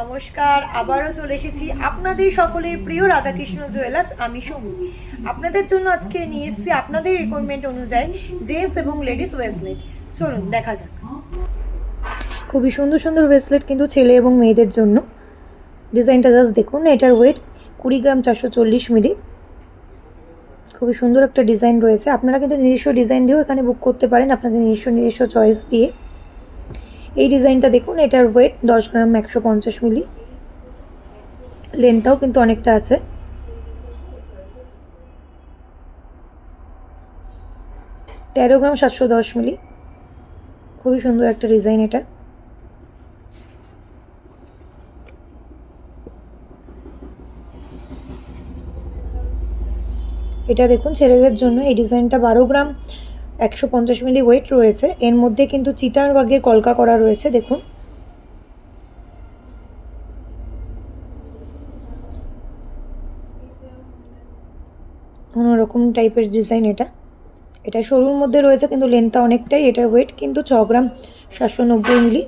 নমস্কার, আবারও চলে এসেছি আপনাদের সকলের প্রিয় রাধাকৃষ্ণ জুয়েলার্স। আমি সুমি আপনাদের জন্য আজকে নিয়ে এসেছি আপনাদের রিকোয়ারমেন্ট অনুযায়ী জেন্টস এবং লেডিস ওয়েসলেট। চলুন দেখা যাক। খুবই সুন্দর সুন্দর ওয়েসলেট কিন্তু ছেলে এবং মেয়েদের জন্য। ডিজাইনটা জাস্ট দেখুন, এটার ওয়েট 20 গ্রাম 440 মিলি। খুবই সুন্দর একটা ডিজাইন রয়েছে। আপনারা কিন্তু নিজস্ব ডিজাইন দিয়েও এখানে বুক করতে পারেন, আপনাদের নিজস্ব চয়েস দিয়ে। এই ডিজাইনটা দেখুন, এটার ওয়েট 10 গ্রাম 150 মিলি। লেন্থটাও কিন্তু অনেকটা আছে। তেরো গ্রাম 710 মিলি। খুবই সুন্দর একটা ডিজাইন এটা। এটা দেখুন ছেলেদের জন্য। এই ডিজাইনটা 12 গ্রাম 150 মিলি ওয়েট রয়েছে। এর মধ্যে কিন্তু চিতার বাগের কলকা করা রয়েছে। দেখুন অন্যরকম টাইপের ডিজাইন এটা। এটা সরুর মধ্যে রয়েছে কিন্তু লেন্থটা অনেকটাই। এটার ওয়েট কিন্তু 6 গ্রাম 790 মিলি।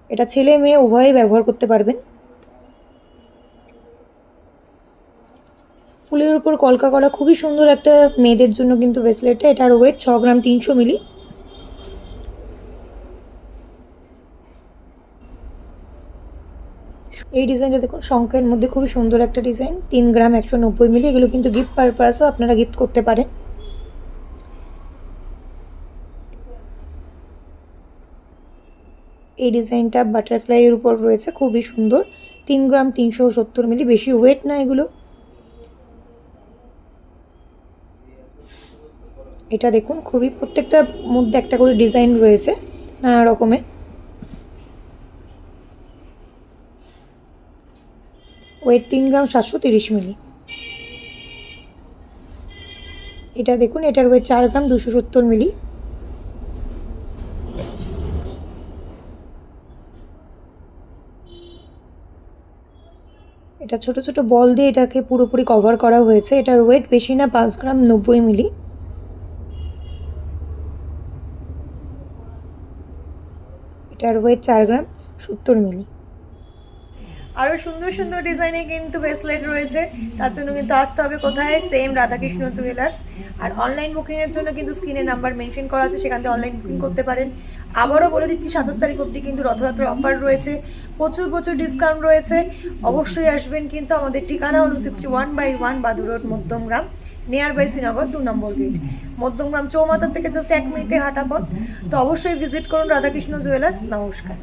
এটা ছেলে মেয়ে উভয়েই ব্যবহার করতে পারবেন। ফুলের উপর কলকা করা খুবই সুন্দর একটা মেয়েদের জন্য কিন্তু ব্রেসলেটটা। এটার ওয়েট 6 গ্রাম 300 মিলি। এই ডিজাইনটা দেখুন, শঙ্খের মধ্যে খুবই সুন্দর একটা ডিজাইন। 3 গ্রাম 190 মিলি। এগুলো কিন্তু গিফট পারপাসও আপনারা গিফট করতে পারেন। এই ডিজাইনটা বাটারফ্লাইয়ের উপর রয়েছে, খুবই সুন্দর। 3 গ্রাম 370 মিলি। বেশি ওয়েট না এগুলো। এটা দেখুন, খুবই প্রত্যেকটার মধ্যে একটা করে ডিজাইন রয়েছে নানা রকমের। ওয়েট 3 গ্রাম 730 মিলি। এটা দেখুন, এটার ওয়েট 4 গ্রাম 270 মিলি। এটা ছোট ছোট বল দিয়ে এটাকে পুরোপুরি কভার করা হয়েছে। এটার ওয়েট বেশি না, 5 গ্রাম 90 মিলি। এটার ওয়েট 4 গ্রাম 70 মিলি। আরও সুন্দর সুন্দর ডিজাইনে কিন্তু ব্রেসলেট রয়েছে। তার জন্য কিন্তু আসতে হবে কোথায়? Same Radhakrishna jewellers. আর অনলাইন বুকিংয়ের জন্য কিন্তু স্ক্রিনে নাম্বার মেনশন করা আছে, সেখান থেকে অনলাইন বুকিং করতে পারেন। আবারও বলে দিচ্ছি, 27 তারিখ অবধি কিন্তু রথযাত্রার অফার রয়েছে, প্রচুর প্রচুর ডিসকাউন্ট রয়েছে। অবশ্যই আসবেন। কিন্তু আমাদের ঠিকানা হলো 61/1 Badur road, Madhyamgram, near by Srinagar 2 number gate. Madhyamgram চৌমাথার থেকে জাস্ট 1 মিনিটে হাঁটা পথ। তো অবশ্যই ভিজিট করুন রাধাকৃষ্ণ জুয়েলার্স। নমস্কার।